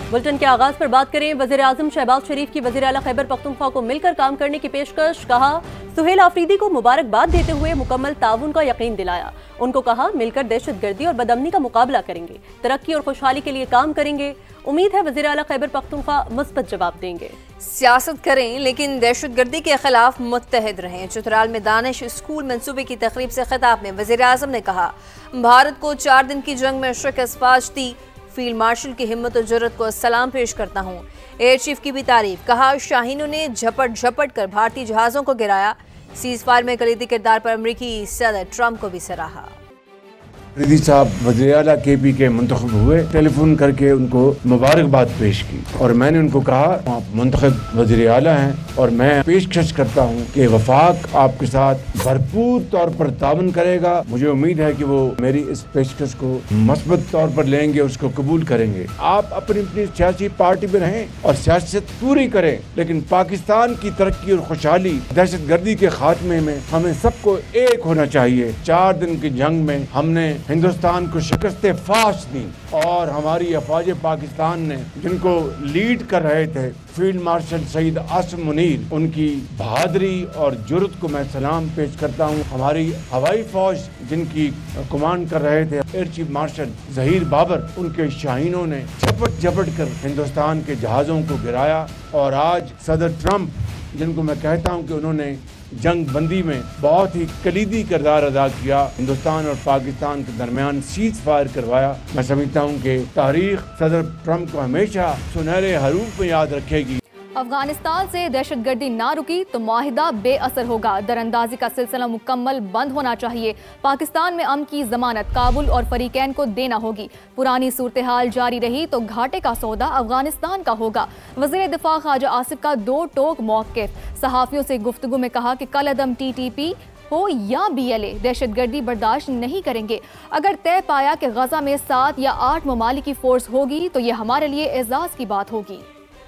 Bulletin के आगाज पर बात करें। वजीर आजम शहबाज शरीफ की वजीर आला खैबर पख्तूनख्वा को मिलकर काम करने की पेशकश। कहा, सुहेल आफरीदी को मुबारकबाद देते हुए मुकम्मल ताउन का यकीन दिलाया। उनको कहा, मिलकर दहशतगर्दी और बदअमनी का मुकाबला करेंगे, तरक्की और खुशहाली के लिए काम करेंगे। उम्मीद है वजीर आला खैबर पख्तूनख्वा मुस्बत जवाब देंगे। सियासत करें लेकिन दहशतगर्दी के खिलाफ मुत्तहिद रहें। चित्राल में दानिश स्कूल मंसूबे की तकरीब से खिताब में वजीर आजम ने कहा, भारत को 4 दिन की जंग में शिकस्त फाश दी। फील्ड मार्शल की हिम्मत और जुर्रत को सलाम पेश करता हूँ। एयर चीफ की भी तारीफ। कहा, शाहीनों ने झपट झपट कर भारतीय जहाज़ों को गिराया। सीज फायर में कलीदी किरदार पर अमरीकी सदर ट्रंप को भी सराहा। आफरीदी साहब वज़ीर आला KP के मुंतखब हुए, टेलीफोन करके उनको मुबारकबाद पेश की और मैंने उनको कहा, आप मुंतखब वज़ीर आला हैं और मैं पेशकश करता हूं कि वफाक आपके साथ भरपूर तौर पर ताउन करेगा। मुझे उम्मीद है कि वो मेरी इस पेशकश को मस्बत तौर पर लेंगे, उसको कबूल करेंगे। आप अपनी अपनी सियासी पार्टी में रहें और सियासत पूरी करें, लेकिन पाकिस्तान की तरक्की और खुशहाली, दहशतगर्दी के खात्मे में हमें सबको एक होना चाहिए। 4 दिन की जंग में हमने हिंदुस्तान को शिकस्त फाश दी और हमारी अफवाज पाकिस्तान ने, जिनको लीड कर रहे थे फील्ड मार्शल सईद आसिम मुनीर, उनकी बहादुरी और जुर्रत को मैं सलाम पेश करता हूँ। हमारी हवाई फौज जिनकी कमांड कर रहे थे air chief marshal Zaheer Babar, उनके शाहीनों ने झपट झपट कर हिंदुस्तान के जहाज़ों को गिराया। और आज सदर ट्रंप, जिनको मैं कहता हूँ कि उन्होंने जंग बंदी में बहुत ही कलीदी किरदार अदा किया, हिंदुस्तान और पाकिस्तान के दरमियान सीज फायर करवाया। मैं समझता हूँ कि तारीख सदर ट्रंप को हमेशा सुनहरे हरूफ में याद रखेगी। अफगानिस्तान से दहशतगर्दी ना रुकी तो मुआहिदा बेअसर होगा। दरअंदाजी का सिलसिला मुकम्मल बंद होना चाहिए। पाकिस्तान में अमन की जमानत काबुल और फरीकैन को देना होगी। पुरानी सूरत हाल जारी रही तो घाटे का सौदा अफगानिस्तान का होगा। वज़ीर दिफा ख्वाजा आसिफ का 2 टोक मौक़िफ़। सहाफ़ियों से गुफ्तगू में कहा कि कल अदम TTP हो या BLA, दहशतगर्दी बर्दाश्त नहीं करेंगे। अगर तय पाया कि गजा में 7 या 8 ममालिक की फोर्स होगी तो ये हमारे लिए एजाज़ की बात होगी।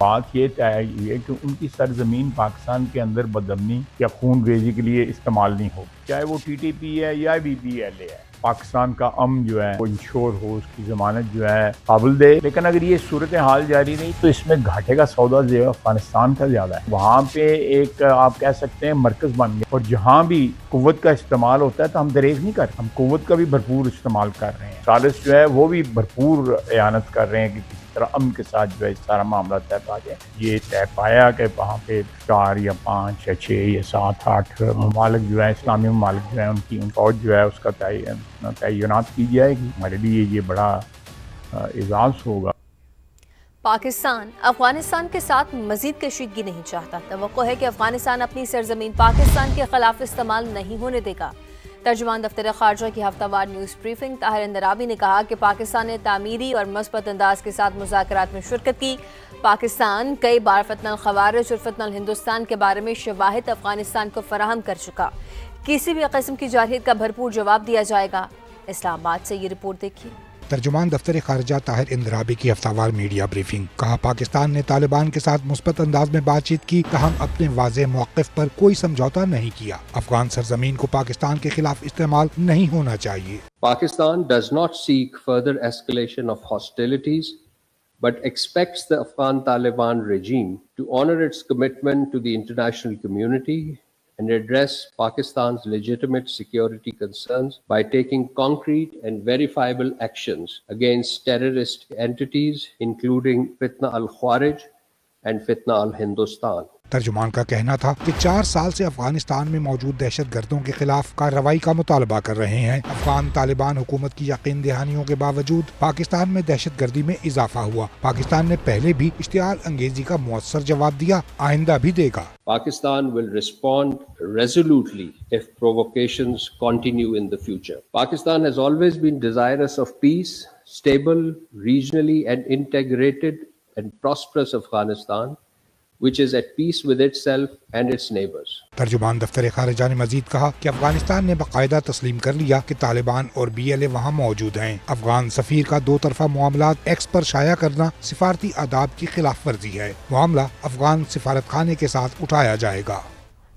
बात ये तय हुई है कि उनकी सरजमीन पाकिस्तान के अंदर बदअमनी या खून रेजी के लिए इस्तेमाल नहीं होगी, चाहे वो TTP है या BLA है। पाकिस्तान का अमन जो है वो इंश्योर हो, उसकी जमानत जो है काबुल दे। लेकिन अगर ये सूरत हाल जारी रही तो इसमें घाटे का सौदा जो है अफगानिस्तान का ज्यादा है। वहाँ पे एक आप कह सकते हैं मरकज बन गया और जहाँ भी कुव्वत का इस्तेमाल होता है तो हम दरेज नहीं कर रहे, हम कुव्वत का भी भरपूर इस्तेमाल कर रहे हैं। सालिस जो है वो भी भरपूर एयानत कर रहे हैं कि अमन के साथ जो है सारा मामला तय पा जाए। ये तय पाया कि वहाँ पे 4 या 5 या 6 या 7 8 ममालिक जो है, इस्लामी ममालिक जो है, उनकी फौज जो है उसका तैनात की जाएगी। हमारे लिए ये बड़ा एजाज़ होगा। पाकिस्तान अफगानिस्तान के साथ मजीद कशीदगी नहीं चाहता। तवक्को है कि अफगानिस्तान अपनी सरजमीन पाकिस्तान के खिलाफ इस्तेमाल नहीं होने देगा। तर्जुमान दफ्तर खारजा की हफ्तावार न्यूज़ ब्रीफिंग ताहिर इंदराबी ने कहा कि पाकिस्तान ने तामीरी और मस्बत अंदाज के साथ मुज़ाकरात में शिरकत की। पाकिस्तान कई बार फितनल खवारिज और फितनल हिंदुस्तान के बारे में शवाहिद अफगानिस्तान को फराहम कर चुका। किसी भी किस्म की जारहियत का भरपूर जवाब दिया जाएगा। इस्लामाबाद से ये रिपोर्ट देखिए। तर्जुमान दफ्तर खारजा ताहिर इंदराबी की हफ्तावार मीडिया ब्रीफिंग। कहा, पाकिस्तान ने तालिबान के साथ मुस्बत अंदाज में बातचीत की। कहा, अपने वाज़ेह मौक़िफ़ पर कोई समझौता नहीं किया। अफगान सरजमीन को पाकिस्तान के खिलाफ इस्तेमाल नहीं होना चाहिए। Pakistan does not seek further escalation of hostilities, but expects the Afghan Taliban regime to honor its commitment to the international community and address Pakistan's legitimate security concerns by taking concrete and verifiable actions against terrorist entities, including Fitna al-Khawarij and Fitna al-Hindustan. तर्जुमान का कहना था कि 4 साल से अफगानिस्तान में मौजूद दहशतगर्दों के खिलाफ कार्रवाई का मुतालबा कर रहे हैं। अफगान तालिबान हुकूमत की यकीन दहानियों के बावजूद पाकिस्तान में दहशतगर्दी में इजाफा हुआ। पाकिस्तान ने पहले भी इश्तियाल अंगेजी का मुअस्सर जवाब दिया, आइंदा भी देगा। Pakistan will respond resolutely if provocations continue in the future. Pakistan has always been desirous of peace, stable, regionally and integrated and prosperous Afghanistan, which is at peace with itself and its neighbors. तर्जुमान दफ्तर खारजा ने मजीद कहा कि अफगानिस्तान ने बाकायदा तस्लीम कर लिया कि तालिबान और BLA वहाँ मौजूद हैं। अफगान सफीर का 2 तरफा मामलात X पर शाया करना सिफारती आदाब की खिलाफ वर्जी है। मामला अफगान सिफारत खाने के साथ उठाया जाएगा।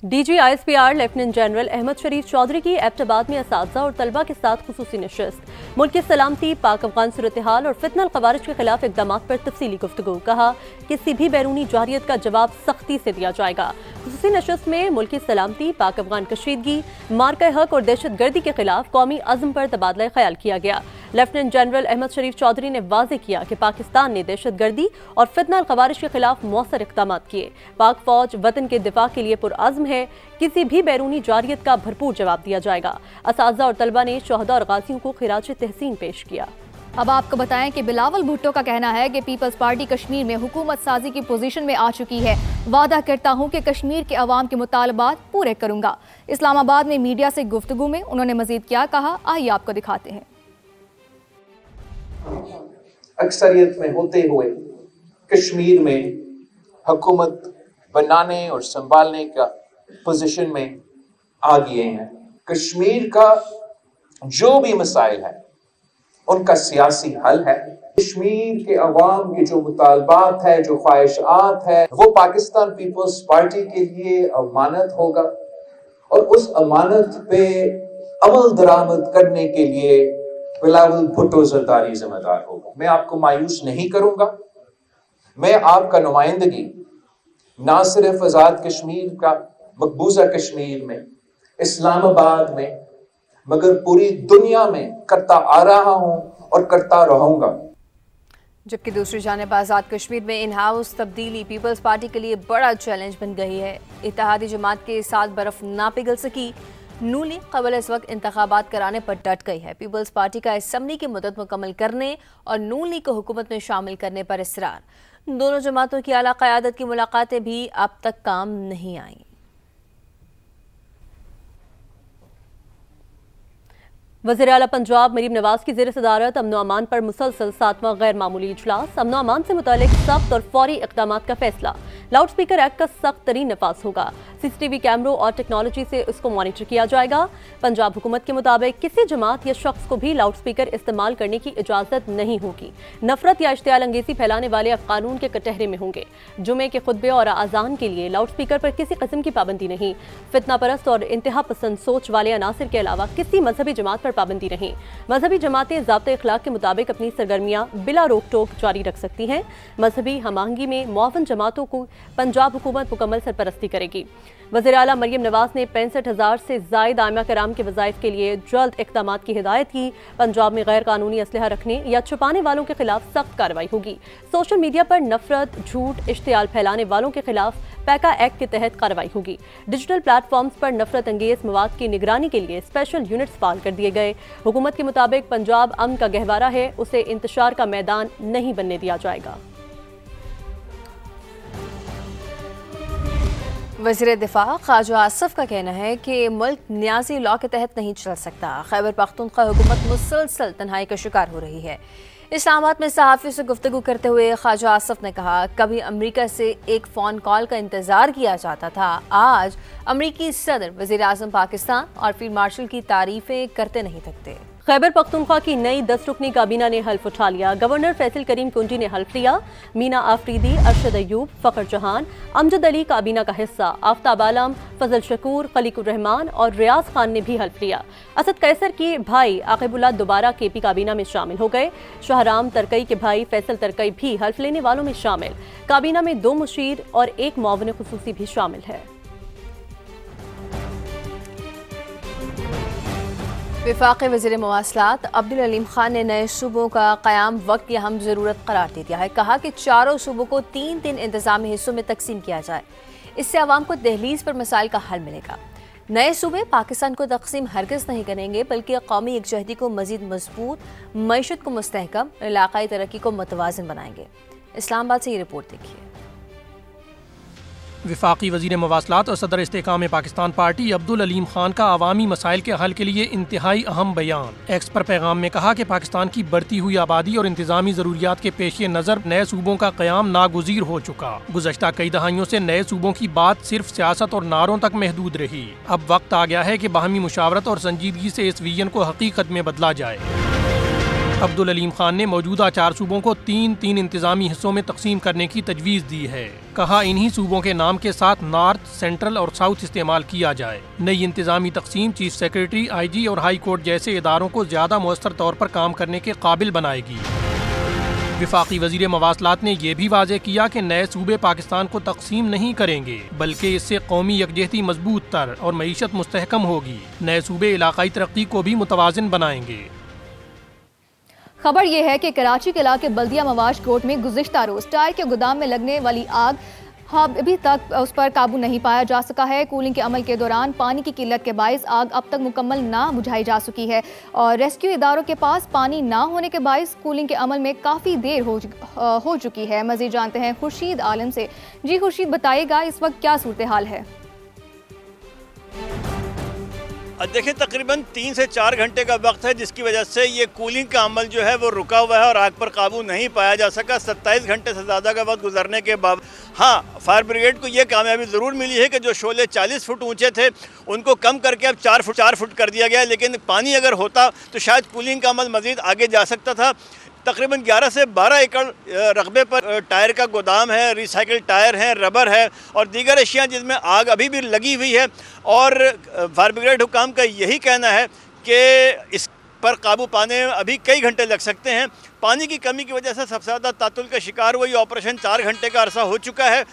DG ISPR lieutenant general Ahmed Sharif Chaudhry की एबटाबाद में असातिज़ा और तलबा के साथ खुसूसी नशिस्त। मुल्क की सलामती, पाक अफगान सूरत हाल और फितना ख़वारिज के खिलाफ इक़दाम पर तफसीली गुफ्तगू। कहा किसी भी बैरूनी जारियत का जवाब सख्ती से दिया जाएगा। खुसूसी नशिस्त में मुल्क की सलामती, पाक अफगान कशीदगी, मार्का हक और दहशत गर्दी के खिलाफ कौमी अज़्म पर तबादला ख्याल किया गया। लेफ्टिनेंट जनरल अहमद शरीफ चौधरी ने वाज़ेह किया कि पाकिस्तान ने दहशत गर्दी और फितना ख़वारिज के खिलाफ मौसर इक़दाम किए। पाक फौज वतन के दिफा के लिए पुरअज़्म है। किसी भी बैरूनी जारियत का भरपूर जवाब दिया जाएगा। असातिज़ा और तलबा ने शहदा और गाज़ियों को खिराज तहसीन पेश किया। अब आपको बताएं कि बिलावल भुट्टो का कहना है कि पीपल्स पार्टी कश्मीर में हुकूमत साजी की पोजीशन में आ चुकी है। वादा करता हूं कि कश्मीर के अवाम के मुतालबात पूरे करूंगा। इस्लामाबाद में मीडिया से गुफ्तगू में उन्होंने मजीद क्या कहा, आइए आपको दिखाते हैं। अक्सरियत में होते हुए कश्मीर में हुकूमत बनाने और संभालने का पोजीशन में आ गए हैं। कश्मीर का जो भी मसाइल है उनका सियासी हल है। कश्मीर के अवाम के जो मुतालबात है, जो ख्वाहिशात है, वो पाकिस्तान पीपल्स पार्टी के लिए अमानत होगा और उस अमानत पे अमल दरामद करने के लिए बिलावल भुट्टो ज़रदारी जिम्मेदार होगा। मैं आपको मायूस नहीं करूंगा। मैं आपका नुमाइंदगी ना सिर्फ आजाद कश्मीर का, मकबूजा कश्मीर में, इस्लामाबाद में, मगर पूरी दुनिया में करता आ रहा हूं और करता रहूंगा। जबकि दूसरी जानिब आज़ाद कश्मीर में इन हाउस तब्दीली पीपल्स पार्टी के लिए बड़ा चैलेंज बन गई है। इत्तेहादी जमात के साथ बर्फ ना पिघल सकी। नून लीग क़बल इस वक्त इंतखाबात कराने पर डट गई है। पीपल्स पार्टी का असम्बली की मुद्दत मुकम्मल करने और नून लीग को हुकूमत में शामिल करने पर इसरार। दोनों जमातों की आला क़यादत की मुलाकातें भी अब तक काम नहीं आईं। वज़ीर आला पंजाब मरीम नवाज की ज़ेर सदारत अमन अमान पर मुसलसल 7वां गैर मामूली इजलास। अमन अमान से मुतालिक सख्त और फौरी इक़दाम का फैसला। लाउड स्पीकर एक्ट का सख्त तरीन नफाज होगा। CCTV कैमरों और टेक्नोलॉजी से उसको मॉनिटर किया जाएगा। पंजाब हुकूमत के मुताबिक किसी जमात या शख्स को भी लाउड स्पीकर इस्तेमाल करने की इजाज़त नहीं होगी। नफरत या इश्तियाल अंगेज़ी फैलाने वाले अब कानून के कटहरे में होंगे। जुमे के खुतबे और आज़ान के लिए लाउड स्पीकर पर किसी किस्म की पाबंदी नहीं। फितना परस्त और इंतहा पसंद सोच वाले अनासर के अलावा किसी मजहबी जमात पर पाबंदी नहीं। मजहबी जमातें ज़ाब्ते इखलाक के मुताबिक अपनी सरगर्मियाँ बिला रोक टोक जारी रख सकती हैं। मजहबी हमाहंगी में मुआवन जमातों को पंजाब हुकूमत मुकम्मल सरपरस्ती करेगी। वज़ीर आला मरीम नवाज ने 65,000 से ज़ायद आइमा कराम के वज़ाइफ के लिए जल्द इक़दाम की हिदायत की। पंजाब में गैर कानूनी असलहा रखने या छुपाने वालों के खिलाफ सख्त कार्रवाई होगी। सोशल मीडिया पर नफरत, झूठ, इश्तियाल फैलाने वालों के खिलाफ पैका एक्ट के तहत कार्रवाई होगी। डिजिटल प्लेटफॉर्म्स पर नफरत अंगेज मवाद की निगरानी के लिए स्पेशल यूनिट्स फाल कर दिए गए। हुकूमत के मुताबिक पंजाब अमन का गहवारा है, उसे इंतशार का मैदान नहीं बनने दिया जाएगा। वज़ीर दिफा ख्वाजा आसिफ का कहना है कि मुल्क न्याजी लॉ के तहत नहीं चल सकता। खैबर पख्तूनख्वा हुकूमत मुसलसल तन्हाई का शिकार हो रही है। इस्लामाबाद में सहाफ़ियों से गुफ्तगू करते हुए ख्वाजा आसिफ ने कहा, कभी अमरीका से एक फ़ोन कॉल का इंतज़ार किया जाता था, आज अमरीकी सदर, वज़ीर आज़म पाकिस्तान और फील्ड मार्शल की तारीफ़ें करते नहीं थकते। खैबर पख्तूनख्वा की नई 10 रुकनी काबीना ने हल्फ उठा लिया। गवर्नर फैसल करीम कुंजी ने हल्फ लिया। मीना आफरीदी, अरशद अयूब, फ़खर जहान, अमजद अली काबीना का हिस्सा। आफ्ताब आलम, फजल शकूर, खलीकुर रहमान और रियाज खान ने भी हल्फ लिया। असद कैसर के भाई आकिबुल्लाह दोबारा KP काबीना में शामिल हो गए। शाहराम तरकई के भाई फैसल तरकई भी हल्फ लेने वालों में शामिल। काबीना में 2 मुशीर और 1 मुआविन खुसूसी भी शामिल है। वफाक़ी वज़ीर मवासलात अब्दुल अलीम खान ने नए सूबों का क़याम वक्त की अहम ज़रूरत करार दे दिया है। कहा कि चारों सूबों को 3-3 इंतज़ामी हिस्सों में तकसीम किया जाए, इससे आवाम को दहलीज पर मसाइल का हल मिलेगा। नए सूबे पाकिस्तान को तकसीम हरगिज़ नहीं करेंगे, बल्कि कौमी यकजहती को मज़ीद मजबूत, मईशत को मुस्तहकम, इलाक़ाई तरक्की को मुतवाज़िन बनाएंगे। इस्लामाबाद से ये रिपोर्ट देखिए। वफाकी वज़ीर मवासलात और सदर इस्तेकाम पाकिस्तान पार्टी अब्दुल अलीम खान का अवामी मसाइल के हल के लिए इंतहाई अहम बयान। एक्स पर पैगाम में कहा कि पाकिस्तान की बढ़ती हुई आबादी और इंतजामी ज़रूरियात के पेश नज़र नए सूबों का क़याम नागुज़ीर हो चुका। गुज़श्ता कई दहाइयों से नए सूबों की बात सिर्फ सियासत और नारों तक महदूद रही। अब वक्त आ गया है कि बाहमी मुशावरत और संजीदगी से इस विजन को हकीकत में बदला जाए। अब्दुल अलीम खान ने मौजूदा 4 सूबों को 3-3 इंतजामी हिस्सों में तकसीम करने की तजवीज़ दी है। कहा इन्हीं सूबों के नाम के साथ नॉर्थ, सेंट्रल और साउथ इस्तेमाल किया जाए। नई इंतजामी तकसीम चीफ सेक्रेटरी, IG और हाई कोर्ट जैसे इदारों को ज्यादा मौसर तौर पर काम करने के काबिल बनाएगी। विफाकी वजीर मवासलात ने यह भी वाज़ेह किया कि नए सूबे पाकिस्तान को तकसीम नहीं करेंगे, बल्कि इससे कौमी यकजहती मजबूत तर और मईशत मुस्तहकम होगी। नए सूबे इलाकाई तरक्की को भी मुतवाज़िन बनाएंगे। खबर यह है कि कराची के इलाके बल्दिया मवाश कोट में गुज़िश्ता रोज टायर के गोदाम में लगने वाली आग अभी तक उस पर काबू नहीं पाया जा सका है। कूलिंग के अमल के दौरान पानी की किल्लत के बाइस आग अब तक मुकम्मल ना बुझाई जा सकी है और रेस्क्यू इदारों के पास पानी ना होने के बाइस कूलिंग के अमल में काफ़ी देर हो चुकी है। मज़ीद जानते हैं खुर्शीद आलम से। जी खुर्शीद, बताइएगा इस वक्त क्या सूरत हाल है? देखिए, तकरीबन 3 से 4 घंटे का वक्त है जिसकी वजह से ये कूलिंग का अमल जो है वो रुका हुआ है और आग पर काबू नहीं पाया जा सका। 27 घंटे से ज़्यादा का वक्त गुजरने के बाद हाँ, फायर ब्रिगेड को ये कामयाबी ज़रूर मिली है कि जो शोले 40 फुट ऊंचे थे उनको कम करके अब 4 फुट कर दिया गया। लेकिन पानी अगर होता तो शायद कूलिंग का अमल मज़ीद आगे जा सकता था। तकरीबन 11 से 12 एकड़ रकबे पर टायर का गोदाम है, रिसाइकिल टायर हैं, रबर है और दीगर अशिया जिसमें आग अभी भी लगी हुई है। और फायर ब्रिगेड हुकाम का यही कहना है कि इस पर काबू पाने में अभी कई घंटे लग सकते हैं। पानी की कमी की वजह से सबसे ज़्यादा तातुल का शिकार हुआ। ये ऑपरेशन 4 घंटे का अरसा हो चुका है।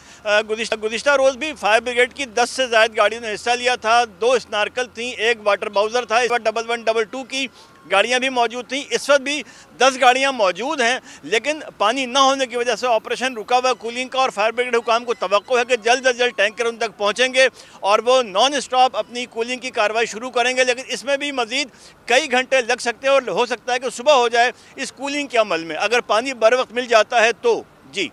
गुज़िश्ता रोज़ भी फायर ब्रिगेड की 10 से ज़ायद गाड़ियों ने हिस्सा लिया था। 2 स्नार्कल थी, 1 वाटर बाउज़र था, इस पर 1112 की गाड़ियाँ भी मौजूद थीं। इस वक्त भी 10 गाड़ियाँ मौजूद हैं, लेकिन पानी न होने की वजह से ऑपरेशन रुका हुआ कूलिंग का। और फायर ब्रिगेड हुकाम को तवक्को है कि जल्द से जल्द टैंकर उन तक पहुँचेंगे और वो नॉन स्टॉप अपनी कूलिंग की कार्रवाई शुरू करेंगे। लेकिन इसमें भी मज़ीद कई घंटे लग सकते हैं और हो सकता है कि सुबह हो जाए इस कूलिंग के अमल में, अगर पानी बर वक्त मिल जाता है तो। जी,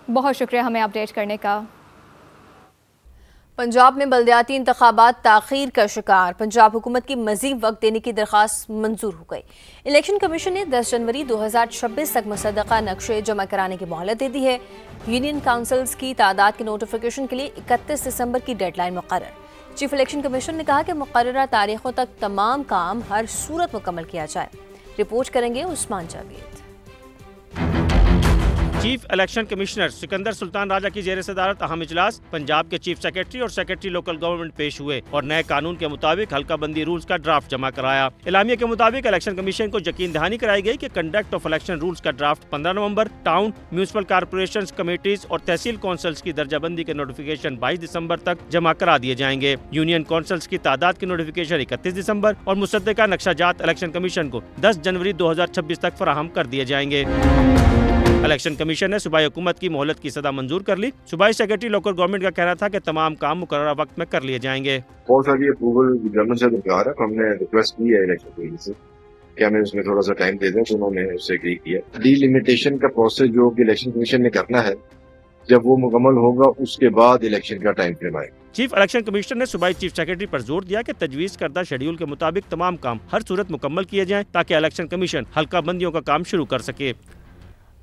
बहुत शुक्रिया हमें अपडेट करने का। पंजाब में बल्दियाती इंतखाबात ताख़ीर का शिकार। पंजाब हुकूमत की मज़ीद वक्त देने की दरख्वास्त मंजूर हो गई। इलेक्शन कमीशन ने 10 जनवरी 2026 तक मुसद्दक़ा नक्शे जमा कराने की मोहलत दे दी है। यूनियन काउंसिल्स की तादाद के नोटिफिकेशन के लिए 31 दिसंबर की डेडलाइन मुकर्रर। चीफ इलेक्शन कमीशन ने कहा कि मुकर्ररा तारीखों तक तमाम काम हर सूरत मुकम्मल किया जाए। रिपोर्ट करेंगे Usman Javed. Chief election commissioner Sikandar Sultan Raja की जेर सदारत अहम इजलास पंजाब के चीफ सेक्रेटरी और सेक्रेटरी लोकल गवर्नमेंट पेश हुए और नए कानून के मुताबिक हल्का बंदी रूल्स का ड्राफ्ट जमा कराया। एलामिया के मुताबिक इलेक्शन कमीशन को यकीन दहानी कराई गई कि कंडक्ट ऑफ इलेक्शन रूल्स का ड्राफ्ट 15 नवंबर, टाउन, म्यूनिसिपल कॉर्पोरेशन, कमेटीज और तहसील कौंसल्स की दर्जाबंदी के नोटिफिकेशन 22 दिसंबर तक जमा करा दिए जाएंगे। यूनियन कौंसल्स की तादाद की नोटिफिकेशन 31 दिसंबर और मुसद्दका नक्शाजात इलेक्शन कमीशन को 10 जनवरी 2026 तक फराहम कर दिए जाएंगे। इलेक्शन कमीशन ने सूबाई हुकूमत की मोहलत की सदा मंजूर कर ली। सूबाई सेक्रेटरी लोकल गवर्नमेंट का कहना था कि तमाम काम मुकर्ररा वक्त में कर लिए जाएंगे। बहुत सारी अप्रूवल गवर्नमेंट से दरकार है, हमने रिक्वेस्ट की है इलेक्शन कमीशन से कि हमें उसमें थोड़ा सा टाइम दे दें, तो उन्होंने उससे एग्री किया। डीलिमिटेशन का प्रोसेस जो इलेक्शन कमीशन ने करना है, जब वो मुकम्मल होगा उसके बाद इलेक्शन का टाइम फ्रेम आएगा। चीफ इलेक्शन कमिश्नर ने सूबाई चीफ सेक्रेटरी पर जोर दिया कि तजवीज करदा शेड्यूल के मुताबिक तमाम काम हर सूरत मुकम्मल किए जाएं ताकि इलेक्शन कमीशन हल्का बंदियों का काम शुरू कर सके।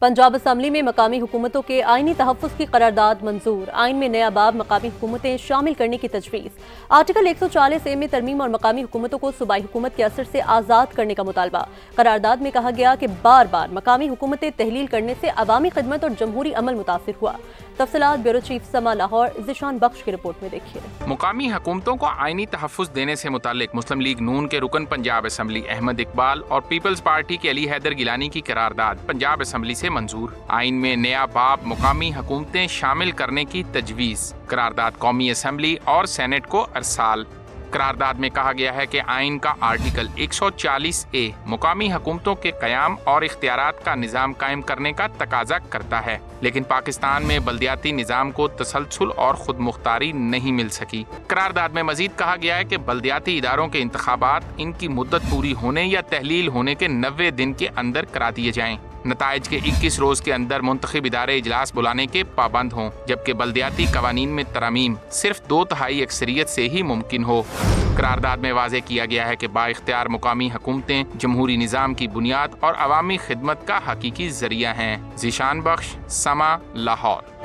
पंजाब असम्बली में मकामी हुकूमतों के आइनी तहफ़्फ़ुज़ की करारदाद मंजूर। आइन में नया बाब मकामी हुकूमतें शामिल करने की तजवीज़। आर्टिकल 140A में तरमीम और मकामी हुकूमतों को सूबाई हुकूमत के असर से आज़ाद करने का मुतालबा। करारदाद में कहा गया कि बार बार मकामी हुकूमतें तहलील करने से अवामी खिदमत और जमहूरी अमल मुतासिर हुआ। तफसीलात ब्यूरो चीफ समा लाहौर ज़िशान बख्श की रिपोर्ट में देखिए। मुकामी हुकूमतों को आइनी तहफ़्फ़ुज़ देने से मुताल्लिक मुस्लिम लीग नून के रुकन पंजाब असम्बली अहमद इकबाल और पीपल्स पार्टी के अली हैदर गिलानी की करारदाद पंजाब असम्बली से मंजूर। आइन में नया बाब मुकामी हुकूमतें शामिल करने की तजवीज़। करारदाद कौमी असम्बली और सेनेट को अरसाल। करारदाद में कहा गया है कि आइन का आर्टिकल 140A मुकामी हुकूमतों के क़याम और इख्तियारात का निज़ाम कायम करने का तकाजा करता है, लेकिन पाकिस्तान में बल्दियाती निज़ाम को तसलसल और खुद मुख्तारी नहीं मिल सकी। करारदाद में मजीद कहा गया है कि बल्दियाती इदारों के इंतखाबात इनकी मुद्दत पूरी होने या तहलील होने के 90 दिन के अंदर करा दिए जाएं। नताइज के 21 रोज के अंदर मुंतखब इदारे इजलास बुलाने के पाबंद हों, जबकि बल्दियाती कवानीन में तरमीम सिर्फ 2/3 अक्सरियत से ही मुमकिन हो। करारदाद में वाज़ेह किया गया है कि बाइख्तियार मुकामी हुकूमतें जमहूरी निज़ाम की बुनियाद और अवामी खिदमत का हकीकी जरिया हैं। ज़िशान बख्श, समा, लाहौर।